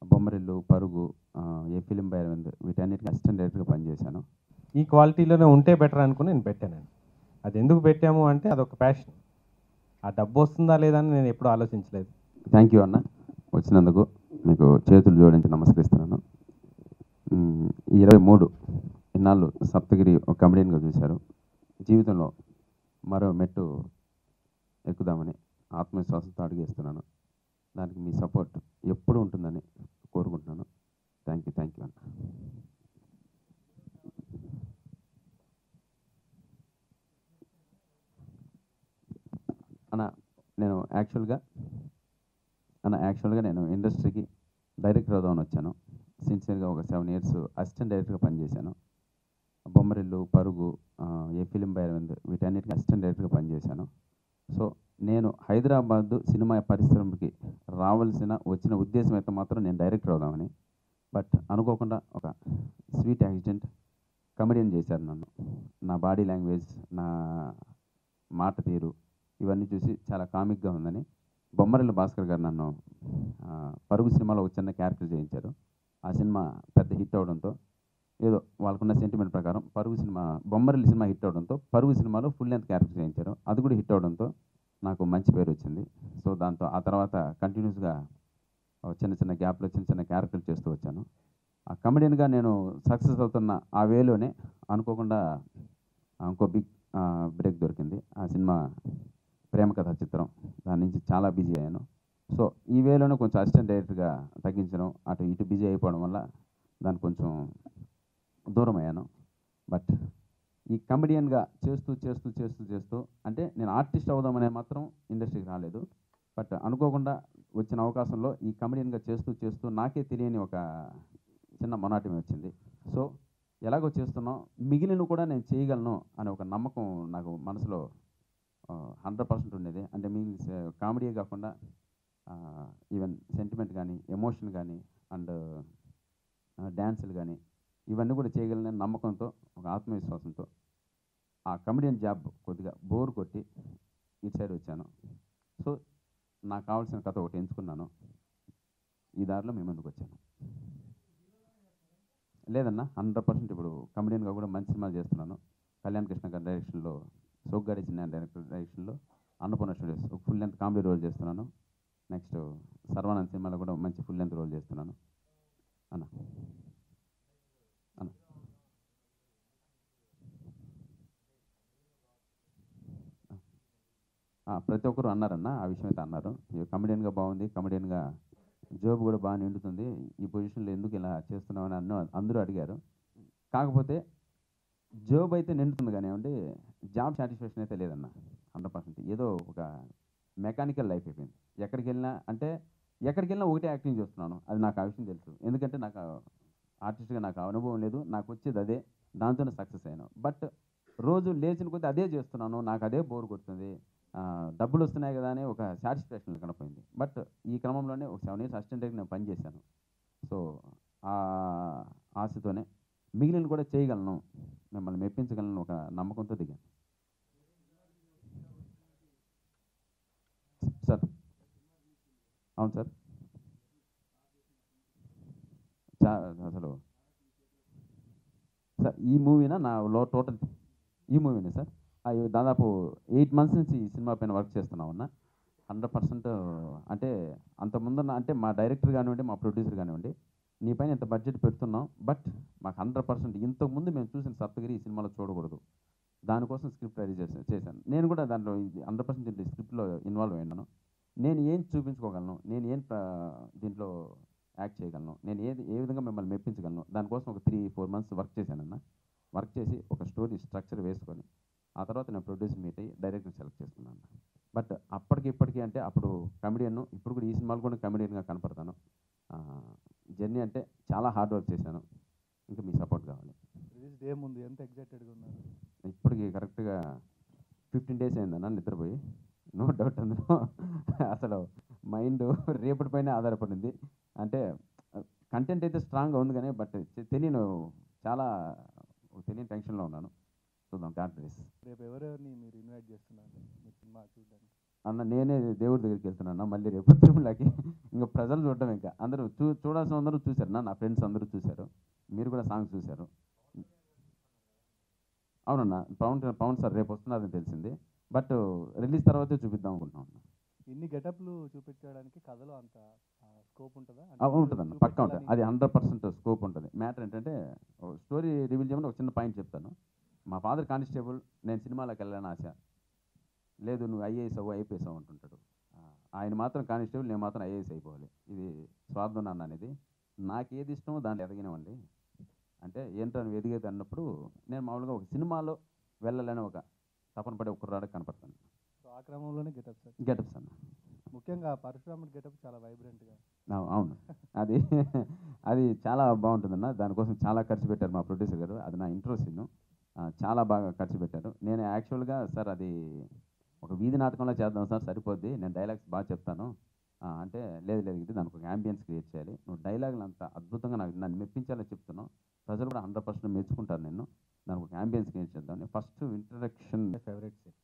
బొమ్మరిల్లు, పరుగు, ఏ film by Arvind వీటన్నిటికి assistant డైరెక్టర్గా పనిచేశాను. ఈ క్వాలిటీలోనే ఉంటే బెటర్ అనుకుని నేను పెట్టానండి. అది ఎందుకు పెట్టాము అంటే అదొక ప్యాషన్. ఆ డబ్బు వస్తుందా లేదా అని నేను ఎప్పుడూ ఆలోచించలేదు. థ్యాంక్ యూ అన్న, వచ్చినందుకు మీకు చేతులు జోడించి నమస్కరిస్తున్నాను. ఈ 23 ఇన్నాళ్ళు సప్తగిరి ఒక కమెడియన్గా చూశారు. జీవితంలో మరో మెట్టు ఎక్కుదామని ఆత్మవిశ్వాసంతో అడిగేస్తున్నాను. దానికి మీ సపోర్ట్ ఎప్పుడు ఉంటుందని కోరుకుంటున్నాను. థ్యాంక్ యూ అన్న. అన్న నేను యాక్చువల్గా నేను ఇండస్ట్రీకి డైరెక్టర్ అవుదామని వచ్చాను. సిన్సియర్గా ఒక 7 years అసిస్టెంట్ డైరెక్టర్గా పనిచేశాను. బొమ్మరిల్లు, పరుగు, ఏ ఫిలిం బై అరవింద్ వీటన్నిటికి అసిస్టెంట్ డైరెక్టర్గా పనిచేశాను. సో నేను హైదరాబాద్ సినిమా పరిశ్రమకి వచ్చిన ఉద్దేశం అయితే మాత్రం నేను డైరెక్టర్ అవుదామని. బట్ అనుకోకుండా ఒక స్వీట్ యాక్సిడెంట్ కమెడియన్ చేశారు నన్ను. నా బాడీ లాంగ్వేజ్, నా మాట తీరు ఇవన్నీ చూసి చాలా కామిక్గా ఉందని బొమ్మరిల్లు భాస్కర్ గారు నన్ను పరుగు సినిమాలో ఒక చిన్న క్యారెక్టర్ చేయించారు. ఆ సినిమా పెద్ద హిట్ అవడంతో, ఏదో వాళ్ళకున్న సెంటిమెంట్ ప్రకారం బొమ్మరిల్లు సినిమా హిట్ అవడంతో పరుగు సినిమాలో ఫుల్ లెంత్ క్యారెక్టర్ చేయించారు. అది కూడా హిట్ అవడంతో నాకు మంచి పేరు వచ్చింది. సో దాంతో ఆ తర్వాత కంటిన్యూస్గా చిన్న గ్యాప్లో చిన్న క్యారెక్టర్లు చేస్తూ వచ్చాను. ఆ కమెడియన్గా నేను సక్సెస్ అవుతున్న ఆ వేలోనే అనుకోకుండా ఇంకో బిగ్ బ్రేక్ దొరికింది. ఆ సినిమా ప్రేమ కథా చిత్రం. దాని నుంచి చాలా బిజీ అయ్యాను. సో ఈ వేలోనే కొంచెం అసిస్టెంట్ డైరెక్టర్గా తగ్గించడం, అటు ఇటు బిజీ అయిపోవడం వల్ల దానికి కొంచెం దూరం అయ్యాను. బట్ ఈ కమెడియన్గా చేస్తూ అంటే నేను ఆర్టిస్ట్ అవుదామనే మాత్రం ఇండస్ట్రీకి రాలేదు. బట్ అనుకోకుండా వచ్చిన అవకాశంలో ఈ కమెడియన్గా చేస్తూ నాకే తెలియని ఒక చిన్న మొనాటమి వచ్చింది. సో ఎలాగో చేస్తున్నాం, మిగిలిన కూడా నేను చేయగలను అనే ఒక నమ్మకం నాకు మనసులో 100% ఉండేది. అంటే మీన్స్ కామెడీ కాకుండా ఈవెన్ సెంటిమెంట్ కానీ, ఎమోషన్ కానీ, అండ్ డ్యాన్సులు కానీ ఇవన్నీ కూడా చేయగలనని నమ్మకంతో, ఒక ఆత్మవిశ్వాసంతో ఆ కమెడియన్ జాబ్ కొద్దిగా బోర్ కొట్టి ఇటు సైడ్ వచ్చాను. సో నాకు కావాల్సిన కథ ఒకటి ఎంచుకున్నాను. ఈ దారిలో మీ ముందుకు వచ్చాను. లేదన్నా 100% ఇప్పుడు కమెడియన్గా కూడా మంచి సినిమాలు చేస్తున్నాను. కళ్యాణ్ కృష్ణ గారి డైరెక్షన్లో, సోగ్గాడి చిన్న డైరెక్టర్ డైరెక్షన్లో అన్నపూర్ణ స్టూడియోస్ ఒక ఫుల్ లెంత్ కామెడీ రోల్ చేస్తున్నాను. నెక్స్ట్ సర్వానంద్ సినిమాలో కూడా మంచి ఫుల్ లెంత్ రోల్ చేస్తున్నాను అన్న. ప్రతి ఒక్కరు అన్నారన్న, ఆ విషయం అయితే అన్నారు. కమెడియన్గా బాగుంది, కమెడియన్గా జాబ్ కూడా బాగా నిండుతుంది, ఈ పొజిషన్లో ఎందుకు ఇలా చేస్తున్నామని అందరూ అడిగారు. కాకపోతే జాబ్ అయితే నిండుతుంది కానివ్వండి, జాబ్ సాటిస్ఫాక్షన్ అయితే లేదన్న 100%. ఏదో ఒక మెకానికల్ లైఫ్ అయిపోయింది. ఎక్కడికి వెళ్ళినా ఒకటే యాక్టింగ్ చేస్తున్నాను. అది నాకు ఆ విషయం తెలుసు. ఎందుకంటే నాకు ఆర్టిస్ట్గా నాకు అనుభవం లేదు, నాకు వచ్చేది అదే, దాంతోనే సక్సెస్ అయ్యాను. బట్ రోజు లేచిన కొద్దీ అదే చేస్తున్నాను, నాకు అదే బోర్ కొడుతుంది. డబ్బులు వస్తున్నాయి కదా అని ఒక సాటిస్ఫాక్షన్ కనపోయింది. బట్ ఈ క్రమంలోనే ఒక 7 years అసిస్టెంట్ డైరెక్టర్ నేను పనిచేశాను. సో ఆ ఆశతోనే మిగిలిన కూడా చేయగలను, మిమ్మల్ని మెప్పించగలను ఒక నమ్మకంతో దిగాను. సార్ అవును సార్. అసలు సార్ ఈ మూవీనా టోటల్ ఈ మూవీనే సార్. దాదాపు 8 months నుంచి ఈ సినిమా పైన వర్క్ చేస్తున్నామన్నా. 100% అంటే అంతకుముందున్న అంటే మా డైరెక్టర్ కానివ్వండి, మా ప్రొడ్యూసర్ కానివ్వండి, నీ పైన ఇంత బడ్జెట్ పెడుతున్నాం, బట్ మాకు 100% ఇంతకుముందు మేము చూసిన సప్తగిరి ఈ సినిమాలో చూడకూడదు, దానికోసం స్క్రిప్ట్ రెడీ చేశాను. నేను కూడా దాంట్లో 100% స్క్రిప్ట్లో ఇన్వాల్వ్ అయినాను. నేను ఏం చూపించుకోగలను, నేను ఏం దీంట్లో యాక్ట్ చేయగలను, నేను ఏ విధంగా మిమ్మల్ని మెప్పించగలను, దానికోసం ఒక 3-4 months వర్క్ చేశానన్న. వర్క్ చేసి ఒక స్టోరీ స్ట్రక్చర్ వేసుకొని ఆ తర్వాత నేను ప్రొడ్యూసర్ మీట్ అయ్యి డైరెక్టర్ సెలెక్ట్ చేసుకున్నాను. బట్ ఇప్పటికీ అంటే అప్పుడు కమెడియన్, ఇప్పుడు కూడా ఈ సినిమాలు కూడా కమెడియన్గా కనపడతాను. జర్నీ అంటే చాలా హార్డ్ వర్క్ చేశాను. ఇంకా మీ సపోర్ట్ కావాలి. రిలీజ్ డే ముందు ఎంత ఎగ్జైటెడ్గా ఉన్నారు? ఇప్పటికి కరెక్ట్గా 15 days అయిందన్న నిద్రపోయి. నో డౌట్ అందులో అసలు మైండ్ రేపటి పైన ఆధారపడింది. అంటే కంటెంట్ అయితే స్ట్రాంగ్గా ఉంది కానీ బట్ చాలా తెలియని టెన్షన్లో ఉన్నాను. చూద్దాం, గాడ్ బ్లెస్. రేపు ఎవరెవరిని మీరు ఇన్వైట్ చేస్తున్నారు మీ సినిమా చూడడానికి? అన్న నేనే దేవుడి దగ్గరికి వెళ్తున్నాను మళ్ళీ రేపు తిరుమలకి. ఇంకా ప్రజలు చూడడం ఇంకా అందరూ చూడాల్సిన అందరూ చూశారు, నా ఫ్రెండ్స్ అందరూ చూశారు, మీరు కూడా సాంగ్స్ చూశారు. అవునన్నా, పవన్ పవన్ సార్ రేపు వస్తున్నారని తెలిసింది. బట్ రిలీజ్ తర్వాతే చూపిద్దాం అనుకుంటున్నాం అన్న. ఇన్ని గెటప్లు చూపించడానికి కథలో అంత స్కోప్ ఉంటుందా? ఉంటుందన్న, పక్కా ఉంటుంది. అది 100% స్కోప్ ఉంటుంది. మ్యాటర్ ఏంటంటే స్టోరీ రివీల్ చేయమని ఒక చిన్న పాయింట్ చెప్తాను. మా ఫాదర్ కానిస్టేబుల్, నేను సినిమాలోకి వెళ్ళాలని ఆశ. లేదు నువ్వు ఐఏఎస్ అవ్వు, ఐపీఎస్ అవ్వు అంటుంటాడు. ఆయన మాత్రం కానిస్టేబుల్, నేను మాత్రం ఐఏఎస్ అయిపోవాలి. ఇది స్వార్థం నాన్న అనేది. నాకు ఏది ఇష్టమో దాంట్లో ఎదగినవండి. అంటే ఏంటో నువ్వు ఎదిగేది అన్నప్పుడు నేను మామూలుగా ఒక సినిమాలో వెళ్ళాలని ఒక తపన పడే ఒక కుర్రాడికి కనపడతాను. సో ఆ క్రమంలోనే గెటప్స్ గెటప్స్ అన్న. ముఖ్యంగా పరశురాముడి గెటప్ చాలా వైబ్రెంట్గా. అవును, అది అది చాలా బాగుంటుందన్న. దానికోసం చాలా ఖర్చు పెట్టారు మా ప్రొడ్యూసర్ గారు. అది నా ఇంట్రో సీన్. చాలా బాగా ఖర్చు పెట్టారు. నేను యాక్చువల్గా సార్ అది ఒక వీధి నాటకంలో చేద్దాం సార్, సరిపోద్ది, నేను డైలాగ్స్ బాగా చెప్తాను అంటే, లేదు లేదు ఇది దానికి ఒక యాంబియన్స్ క్రియేట్ చేయాలి, నువ్వు డైలాగులు అంత అద్భుతంగా నన్ను మెప్పించాలని చెప్తున్నావు, ప్రజలు కూడా 100% మెచ్చుకుంటారు నిన్ను, దానికి ఒక యాంబియన్స్ క్రియేట్ చేద్దాం. First introduction favourite scene.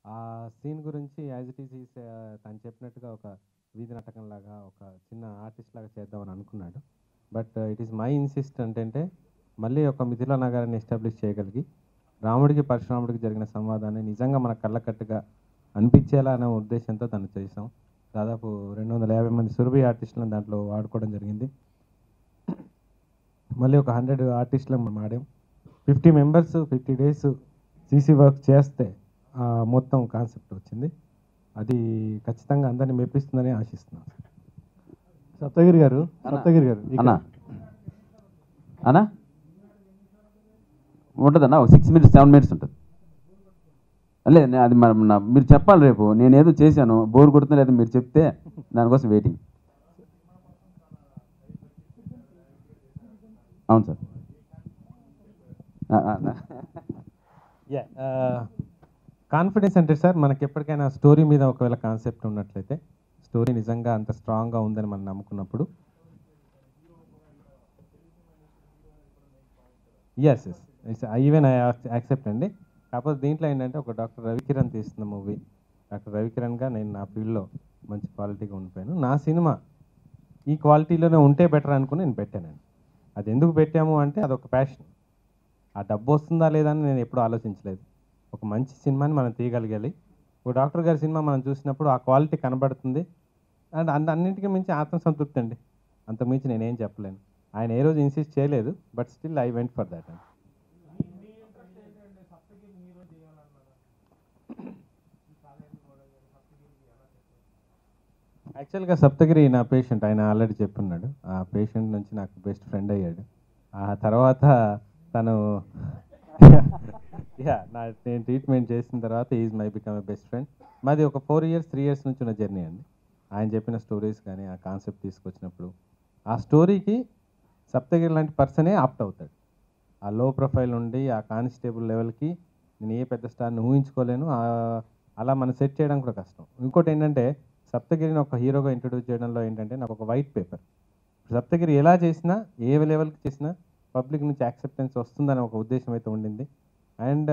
ఆ సీన్ గురించి యాజ్ ఇట్ ఈస్ తను చెప్పినట్టుగా ఒక వీధి నాటకం లాగా ఒక చిన్న ఆర్టిస్ట్ లాగా చేద్దామని అనుకున్నాడు. But it is my insist అంటే మళ్ళీ ఒక మిథిలా నగరాన్ని ఎస్టాబ్లిష్ చేయగలిగి రాముడికి పరశురాముడికి జరిగిన సంవాదాన్ని నిజంగా మన కళ్ళకట్టుగా అనిపించేలా అనే ఉద్దేశంతో తను చేసాం. దాదాపు 250 మంది సురభి ఆర్టిస్టులను దాంట్లో వాడుకోవడం జరిగింది. మళ్ళీ ఒక 100 ఆర్టిస్టులను మనం ఆడాం. 50 మెంబర్స్ 50 days సీసీ వర్క్ చేస్తే మొత్తం కాన్సెప్ట్ వచ్చింది. అది ఖచ్చితంగా అందరినీ మెప్పిస్తుందని ఆశిస్తున్నాం. సప్తగిరి గారు అన్నా అన్నా ఉంటుందన్నా, ఒక 6 minutes 7 minutes ఉంటుంది. లేదు అది మీరు చెప్పాలి. రేపు నేను ఏదో చేశాను, బోర్ కొడుతున్నా లేదా మీరు చెప్తే దానికోసం వెయిటింగ్. అవును సార్. కాన్ఫిడెన్స్ అంటే సార్ మనకి ఎప్పటికైనా స్టోరీ మీద ఒకవేళ కాన్సెప్ట్ ఉన్నట్లయితే, స్టోరీ నిజంగా అంత స్ట్రాంగ్గా ఉందని మనం నమ్ముకున్నప్పుడు ఎస్ ఈవెన్ ఐ యాక్సెప్ట్ అండి. కాకపోతే దీంట్లో ఏంటంటే ఒక డాక్టర్ రవికిరణ్ తీస్తున్న మూవీ, డాక్టర్ రవికిరణ్గా నేను నా ఫీల్డ్లో మంచి క్వాలిటీగా ఉండిపోయాను. నా సినిమా ఈ క్వాలిటీలోనే ఉంటే బెటర్ అనుకుని నేను పెట్టానండి. అది ఎందుకు పెట్టాము అంటే అదొక ప్యాషన్. ఆ డబ్బు వస్తుందా లేదా అని నేను ఎప్పుడూ ఆలోచించలేదు. ఒక మంచి సినిమాని మనం తీయగలగాలి. ఒక డాక్టర్ గారి సినిమా మనం చూసినప్పుడు ఆ క్వాలిటీ కనబడుతుంది. అండ్ అన్నింటికీ మించి ఆత్మసంతృప్తి అండి. అంతకు మించి నేనేం చెప్పలేను. ఆయన ఏ రోజు ఇన్సిస్ట్ చేయలేదు, but still I went for that అండి. యాక్చువల్గా సప్తగిరి నా పేషెంట్, ఆయన ఆల్రెడీ చెప్పున్నాడు. ఆ పేషెంట్ నుంచి నాకు బెస్ట్ ఫ్రెండ్ అయ్యాడు. ఆ తర్వాత తను నేను ట్రీట్మెంట్ చేసిన తర్వాత is my become a best friend. మాది ఒక 4 years 3 years నుంచి ఉన్న జర్నీ అండి. ఆయన చెప్పిన స్టోరీస్ కానీ ఆ కాన్సెప్ట్ తీసుకొచ్చినప్పుడు ఆ స్టోరీకి సప్తగిరి లాంటి పర్సనే ఆప్ట్ అవుతాడు. ఆ లో ప్రొఫైల్ నుండి ఆ కానిస్టేబుల్ లెవెల్కి నేను ఏ పెద్ద స్టార్ని ఊహించుకోలేను. అలా మనం సెట్ చేయడం కూడా కష్టం. ఇంకోటి ఏంటంటే సప్తగిరిని ఒక హీరోగా ఇంట్రడ్యూస్ చేయడంలో ఏంటంటే నాకు ఒక వైట్ పేపర్. సప్తగిరి ఎలా చేసినా ఏ లెవెల్కి చేసినా పబ్లిక్ నుంచి యాక్సెప్టెన్స్ వస్తుందని ఒక ఉద్దేశం అయితే ఉండింది. అండ్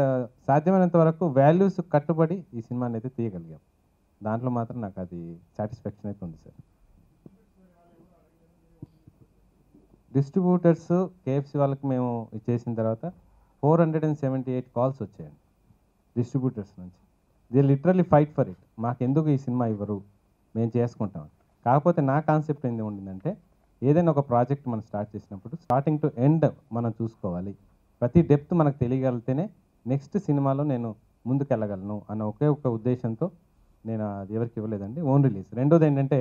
సాధ్యమైనంత వరకు వాల్యూస్ కట్టుబడి ఈ సినిమాని అయితే తీయగలిగాం. దాంట్లో మాత్రం నాకు అది సాటిస్ఫాక్షన్ అయితే ఉంది సార్. డిస్ట్రిబ్యూటర్స్ కేఎఫ్సి వాళ్ళకి మేము చేసిన తర్వాత 478 కాల్స్ వచ్చాయండి డిస్ట్రిబ్యూటర్స్ నుంచి. They literally fight for it. మాకెందుకు ఈ సినిమా ఇవ్వరు, మేము చేసుకుంటాం. కాకపోతే నా కాన్సెప్ట్ ఏంది ఉండిందంటే, ఏదైనా ఒక ప్రాజెక్ట్ మనం స్టార్ట్ చేసినప్పుడు స్టార్టింగ్ టు ఎండ్ మనం చూసుకోవాలి. ప్రతి డెప్త్ మనకు తెలియగలిగితేనే నెక్స్ట్ సినిమాలో నేను ముందుకెళ్ళగలను అన్న ఒకే ఒక ఉద్దేశంతో నేను అది ఎవరికి ఇవ్వలేదండి, ఓన్ రిలీజ్. రెండోది ఏంటంటే,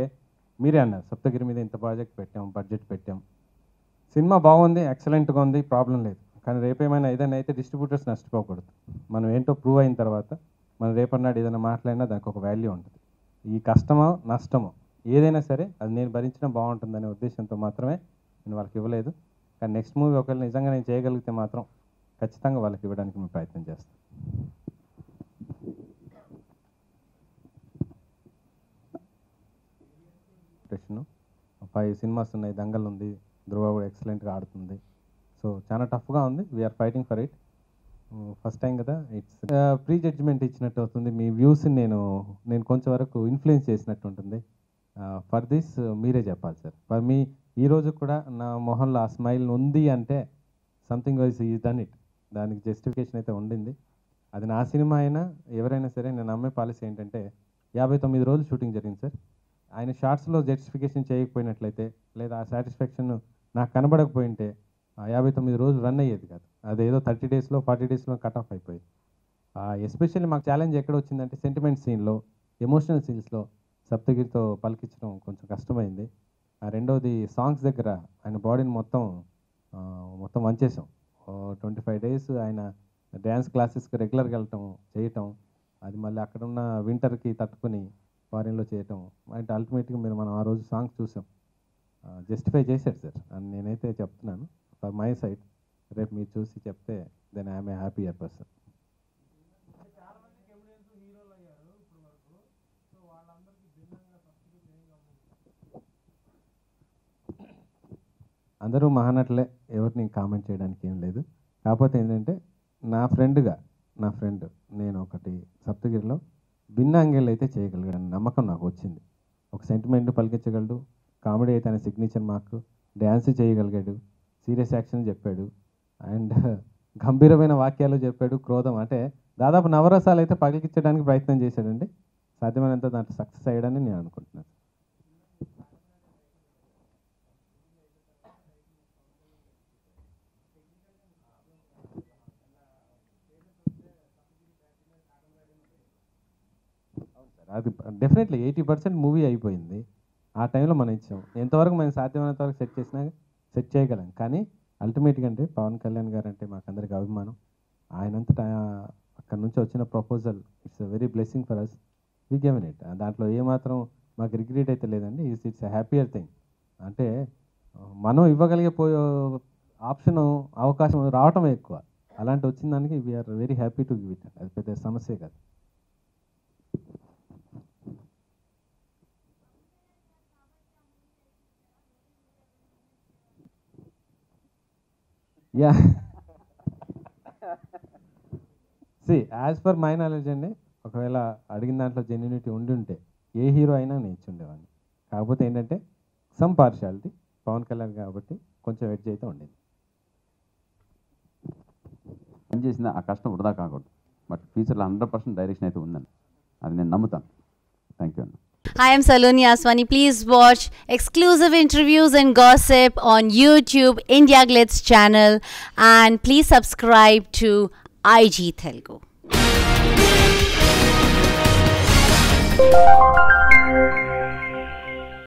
మీరే అన్నారు సప్తగిరి మీద ఇంత ప్రాజెక్ట్ పెట్టాం, బడ్జెట్ పెట్టాం, సినిమా బాగుంది, ఎక్సలెంట్గా ఉంది, ప్రాబ్లం లేదు. కానీ రేపేమైనా ఏదైనా అయితే డిస్ట్రిబ్యూటర్స్ నష్టపోకూడదు. మనం ఏంటో ప్రూవ్ అయిన తర్వాత మనం రేపన్నాడు ఏదైనా మాట్లాడినా దానికి ఒక వాల్యూ ఉంటుంది. ఈ కష్టమో నష్టమో ఏదైనా సరే అది నేను భరించడం బాగుంటుందనే ఉద్దేశంతో మాత్రమే నేను వాళ్ళకి ఇవ్వలేదు. కానీ నెక్స్ట్ మూవీ ఒకవేళ నిజంగా నేను చేయగలిగితే మాత్రం ఖచ్చితంగా వాళ్ళకి ఇవ్వడానికి మేము ప్రయత్నం చేస్తాం. ప్రశ్న 5 సినిమాస్ ఉన్నాయి, దంగల్ ఉంది, ధ్రువ కూడా ఎక్సలెంట్గా ఆడుతుంది. సో చాలా టఫ్గా ఉంది. We are fighting for it. First time కదా, ఇట్స్ ప్రీ జడ్జ్మెంట్ ఇచ్చినట్టు అవుతుంది. మీ వ్యూస్ని నేను కొంచెం వరకు ఇన్ఫ్లుయెన్స్ చేసినట్టు ఉంటుంది. ఫర్ దిస్ మీరే చెప్పాలి సార్. ఫర్ మీ ఈరోజు కూడా నా మొహంలో ఆ స్మైల్ ఉంది అంటే something wise is done it. దానికి జస్టిఫికేషన్ అయితే ఉండింది. అది నా సినిమా అయినా ఎవరైనా సరే నేను నమ్మే పాలసీ ఏంటంటే 59 రోజులు షూటింగ్ జరిగింది సార్. ఆయన షార్ట్స్లో జస్టిఫికేషన్ చేయకపోయినట్లయితే లేదా ఆ సాటిస్ఫాక్షన్ నాకు కనబడకపోయింటే ఆ 59 రోజులు రన్ అయ్యేది కాదు. అదేదో 30 డేస్లో 40 డేస్లో కట్ ఆఫ్ అయిపోయింది. ఎస్పెషల్లీ మాకు ఛాలెంజ్ ఎక్కడ వచ్చిందంటే సెంటిమెంట్ సీన్లో, ఎమోషనల్ సీన్స్లో సప్తగిరితో పలికించడం కొంచెం కష్టమైంది. రెండోది సాంగ్స్ దగ్గర ఆయన బాడీని మొత్తం వంచేసాం. 25 డేస్ ఆయన డ్యాన్స్ క్లాసెస్కి రెగ్యులర్గా వెళ్ళటం చేయటం, అది మళ్ళీ అక్కడున్న వింటర్కి తట్టుకొని ఫారిన్లో చేయటం అంటే అల్టిమేట్గా మనం ఆ రోజు సాంగ్స్ చూసాం. జస్టిఫై చేశాడు సార్ అని నేనైతే చెప్తున్నాను ఫర్ మై సైడ్. రేపు మీరు చూసి చెప్తే then I'm a happier person. అందరూ మహానటులే, ఎవరిని కామెంట్ చేయడానికి ఏం లేదు. కాకపోతే ఏంటంటే నా ఫ్రెండ్ నేను ఒకటి సప్తగిరిలో భిన్నాంగేలు అయితే చేయగలిగాడని నమ్మకం నాకు వచ్చింది. ఒక సెంటిమెంట్ పలికించగలడు, కామెడీ అయితే ఆయన సిగ్నేచర్ మార్క్, డ్యాన్స్ చేయగలిగాడు, సీరియస్ యాక్షన్ చెప్పాడు, అండ్ గంభీరమైన వాక్యాలు చెప్పాడు. క్రోధం అంటే దాదాపు నవరసాలు అయితే పలికించడానికి ప్రయత్నం చేశాడండి. సాధ్యమైనంత దాంట్లో సక్సెస్ అయ్యాడని నేను అనుకుంటున్నాను. అది డెఫినెట్లీ 80% మూవీ అయిపోయింది. ఆ టైంలో మనం ఇచ్చాం. ఎంతవరకు మనం సాధ్యమైనంత వరకు సెట్ చేయగలం. కానీ అల్టిమేట్గా అంటే పవన్ కళ్యాణ్ గారు అంటే మాకందరికి అభిమానం. ఆయనంతటా అక్కడ నుంచి వచ్చిన proposal it's a very blessing for us. We given it. దాంట్లో ఏమాత్రం మాకు రిగ్రెట్ అయితే లేదండి. It's a happier thing. అంటే మనం ఇవ్వగలిగే ఆప్షన్ అవకాశం రావటమే ఎక్కువ. అలాంటి వచ్చిన దానికి we are very happy to give it. అది పెద్ద సమస్య కాదు. Yeah see as per my knowledge అండి, ఒకవేళ అడిగిన దాంట్లో జెన్యూనిటీ ఉంటే ఏ హీరో అయినా నేను ఇచ్చి ఉండేవాడిని. కాకపోతే ఏంటంటే సమ్ పార్షియాలిటీ పవన్ కళ్యాణ్ కాబట్టి కొంచెం ఎడ్జ్ అయితే ఉండేది. పని చేసిన ఆ కష్టం వృధా కాకూడదు. బట్ ఫ్యూచర్లో 100% డైరెక్షన్ అయితే ఉందని అది నేను నమ్ముతాను. థ్యాంక్ యూ అన్న. Hi, I'm Saloni Aswani. Please watch exclusive interviews and gossip on YouTube, India Glitz channel, and please subscribe to IG Telugu.